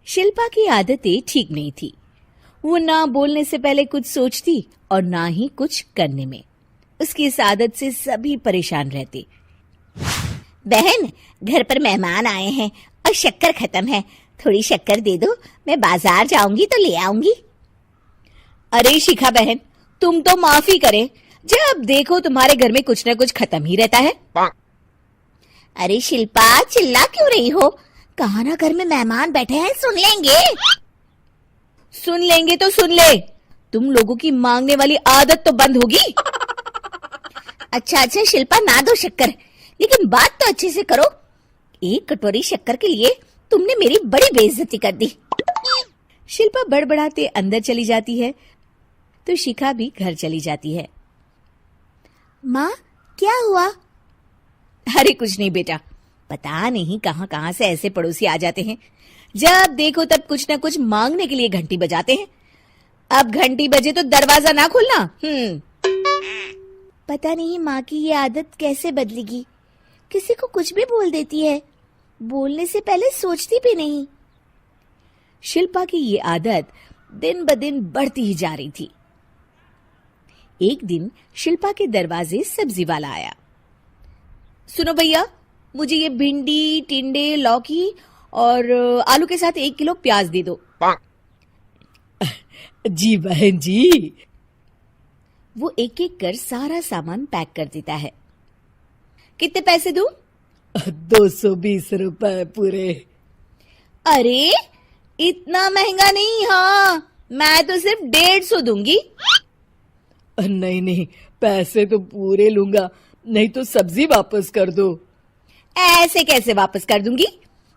शिल्पा की आदतें ठीक नहीं थी। वो ना बोलने से पहले कुछ सोचती और ना ही कुछ करने में। उसकी इस आदत से सभी परेशान रहते। बहन, घर पर मेहमान आए हैं और शक्कर खत्म है, थोड़ी शक्कर दे दो, मैं बाजार जाऊंगी तो ले आऊंगी। अरे शिखा बहन, तुम तो माफी करे, जब देखो तुम्हारे घर में कुछ न कुछ खत्म ही रहता है। अरे शिल्पा, चिल्ला क्यों रही हो? कहा ना घर में मेहमान बैठे हैं, सुन लेंगे। सुन लेंगे तो सुन ले, तुम लोगों की मांगने वाली आदत तो बंद होगी। अच्छा शिल्पा, ना दो शक्कर, लेकिन बात तो अच्छे से करो। एक कटोरी शक्कर के लिए तुमने मेरी बड़ी बेइज्जती कर दी। शिल्पा बड़बड़ाते अंदर चली जाती है तो शिखा भी घर चली जाती है। माँ, क्या हुआ? अरे कुछ नहीं बेटा, पता नहीं कहां कहां से ऐसे पड़ोसी आ जाते हैं, जब देखो तब कुछ न कुछ मांगने के लिए घंटी बजाते हैं। अब घंटी बजे तो दरवाजा ना खोलना। पता नहीं माँ की ये आदत कैसे बदलेगी, किसी को कुछ भी बोल देती है, बोलने से पहले सोचती भी नहीं। शिल्पा की ये आदत दिन ब दिन बढ़ती ही जा रही थी। एक दिन शिल्पा के दरवाजे सब्जी वाला आया। सुनो भैया, मुझे ये भिंडी, टिंडे, लौकी और आलू के साथ 1 किलो प्याज दे दो। जी बहन जी। वो एक एक कर सारा सामान पैक कर देता है। कितने पैसे दूं? 220 रुपए पूरे। अरे इतना महंगा नहीं, हाँ मैं तो सिर्फ 150 दूंगी। नहीं, पैसे तो पूरे लूंगा, नहीं तो सब्जी वापस कर दो। ऐसे कैसे वापस कर दूंगी?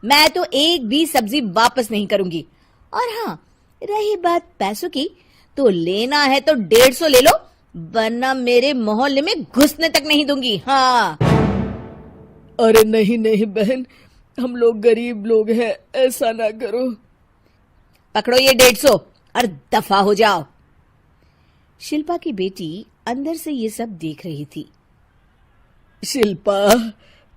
मैं तो एक भी सब्जी वापस नहीं करूंगी। और हाँ, रही बात पैसों की, तो लेना है तो 150 ले लो, वरना मेरे मोहल्ले में घुसने तक नहीं दूंगी। हाँ। अरे नहीं बहन, हम लोग गरीब लोग हैं, ऐसा ना करो। पकड़ो ये 150 और दफा हो जाओ। शिल्पा की बेटी अंदर से ये सब देख रही थी। शिल्पा,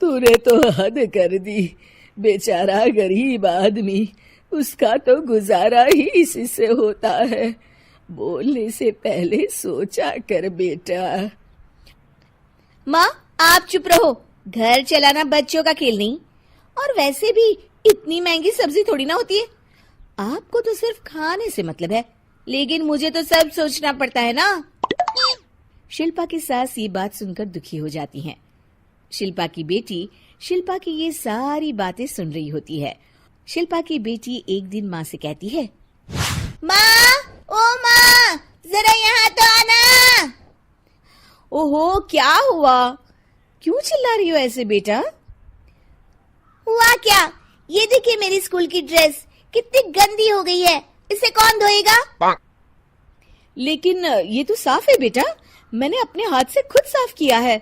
तूने तो हद कर दी। बेचारा गरीब आदमी, उसका तो गुजारा ही इसी से होता है। बोलने से पहले सोचा कर बेटा। माँ आप चुप रहो, घर चलाना बच्चों का खेल नहीं, और वैसे भी इतनी महंगी सब्जी थोड़ी ना होती है। आपको तो सिर्फ खाने से मतलब है, लेकिन मुझे तो सब सोचना पड़ता है ना। शिल्पा की सास ये बात सुनकर दुखी हो जाती हैं। शिल्पा की बेटी शिल्पा की ये सारी बातें सुन रही होती है। शिल्पा की बेटी एक दिन माँ से कहती है, माँ, ओ माँ, जरा यहाँ तो आना। ओहो, क्या हुआ? क्यों चिल्ला रही हो ऐसे बेटा? हुआ क्या? ये देखिए मेरी स्कूल की ड्रेस कितनी गंदी हो गई है, इसे कौन धोएगा? लेकिन ये तो साफ है बेटा, मैंने अपने हाथ से खुद साफ किया है।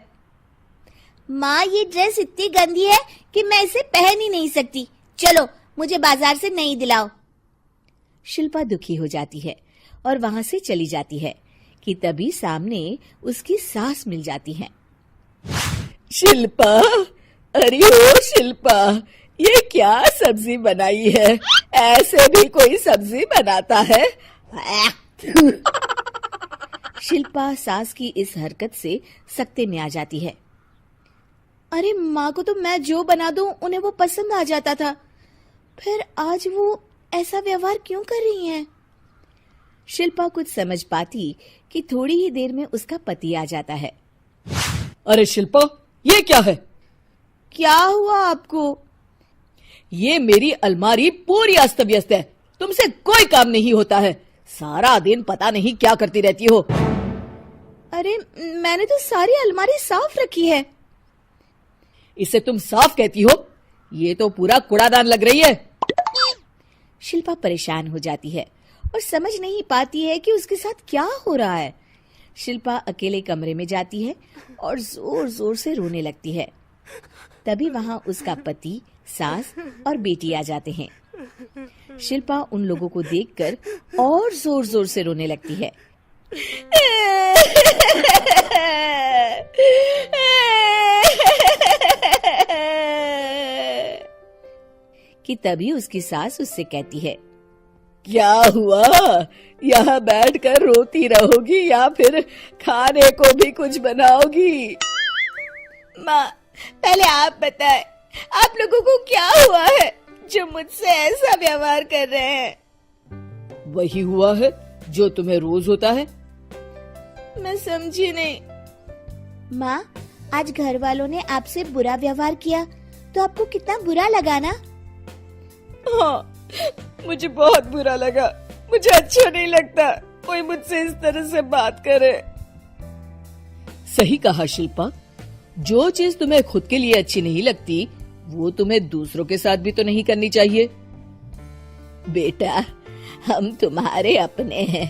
माँ, ये ड्रेस इतनी गंदी है कि मैं इसे पहन ही नहीं सकती। चलो, मुझे बाजार से नई दिलाओ। शिल्पा दुखी हो जाती है और वहां से चली जाती है कि तभी सामने उसकी सास मिल जाती है। शिल्पा, अरे ओ शिल्पा, ये क्या सब्जी बनाई है? ऐसे भी कोई सब्जी बनाता है? शिल्पा सास की इस हरकत से सख्ते में आ जाती है। अरे माँ को तो मैं जो बना दूं उन्हें वो पसंद आ जाता था, फिर आज वो ऐसा व्यवहार क्यों कर रही हैं? शिल्पा कुछ समझ पाती कि थोड़ी ही देर में उसका पति आ जाता है। अरे शिल्पा, ये क्या है? क्या हुआ आपको? ये मेरी अलमारी पूरी अस्त व्यस्त है, तुमसे कोई काम नहीं होता है। सारा दिन पता नहीं क्या करती रहती हो। अरे मैंने तो सारी अलमारी साफ रखी है। इसे तुम साफ कहती हो? ये तो पूरा कूड़ादान लग रही है। शिल्पा परेशान हो जाती है और समझ नहीं पाती है कि उसके साथ क्या हो रहा है। शिल्पा अकेले कमरे में जाती है और जोर जोर से रोने लगती है। तभी वहां उसका पति, सास और बेटी आ जाते हैं। शिल्पा उन लोगों को देखकर और जोर जोर से रोने लगती है। कि तभी उसकी सास उससे कहती है, क्या हुआ? यहाँ बैठकर रोती रहोगी या फिर खाने को भी कुछ बनाओगी? माँ पहले आप बताएं, आप लोगों को क्या हुआ है जो मुझसे ऐसा व्यवहार कर रहे हैं? वही हुआ है जो तुम्हें रोज होता है। मैं समझी नहीं। माँ, आज घर वालों ने आपसे बुरा व्यवहार किया तो आपको कितना बुरा लगा ना? हाँ, मुझे बहुत बुरा लगा। मुझे अच्छा नहीं लगता कोई मुझसे इस तरह से बात करे। सही कहा शिल्पा, जो चीज तुम्हें खुद के लिए अच्छी नहीं लगती वो तुम्हें दूसरों के साथ भी तो नहीं करनी चाहिए। बेटा, हम तुम्हारे अपने हैं,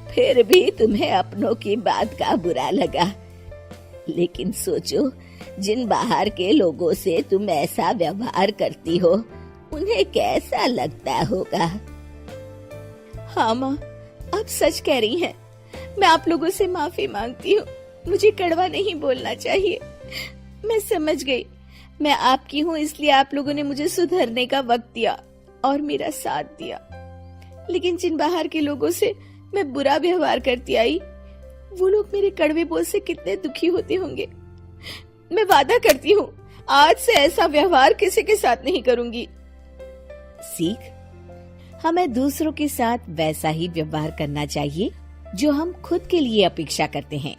फिर भी तुम्हें अपनों की बात का बुरा लगा। लेकिन सोचो, जिन बाहर के लोगों से तुम ऐसा व्यवहार करती हो उन्हें कैसा लगता होगा। हाँ माँ, आप सच कह रही हैं। मैं आप लोगों से माफी मांगती हूँ। मुझे कड़वा नहीं बोलना चाहिए। मैं समझ गई, मैं आपकी हूँ इसलिए आप लोगों ने मुझे सुधरने का वक्त दिया और मेरा साथ दिया। लेकिन जिन बाहर के लोगों से मैं बुरा व्यवहार करती आई, वो लोग मेरे कड़वे बोल से कितने दुखी होते होंगे। मैं वादा करती हूँ आज से ऐसा व्यवहार किसी के साथ नहीं करूंगी। सीख, हमें दूसरों के साथ वैसा ही व्यवहार करना चाहिए जो हम खुद के लिए अपेक्षा करते हैं।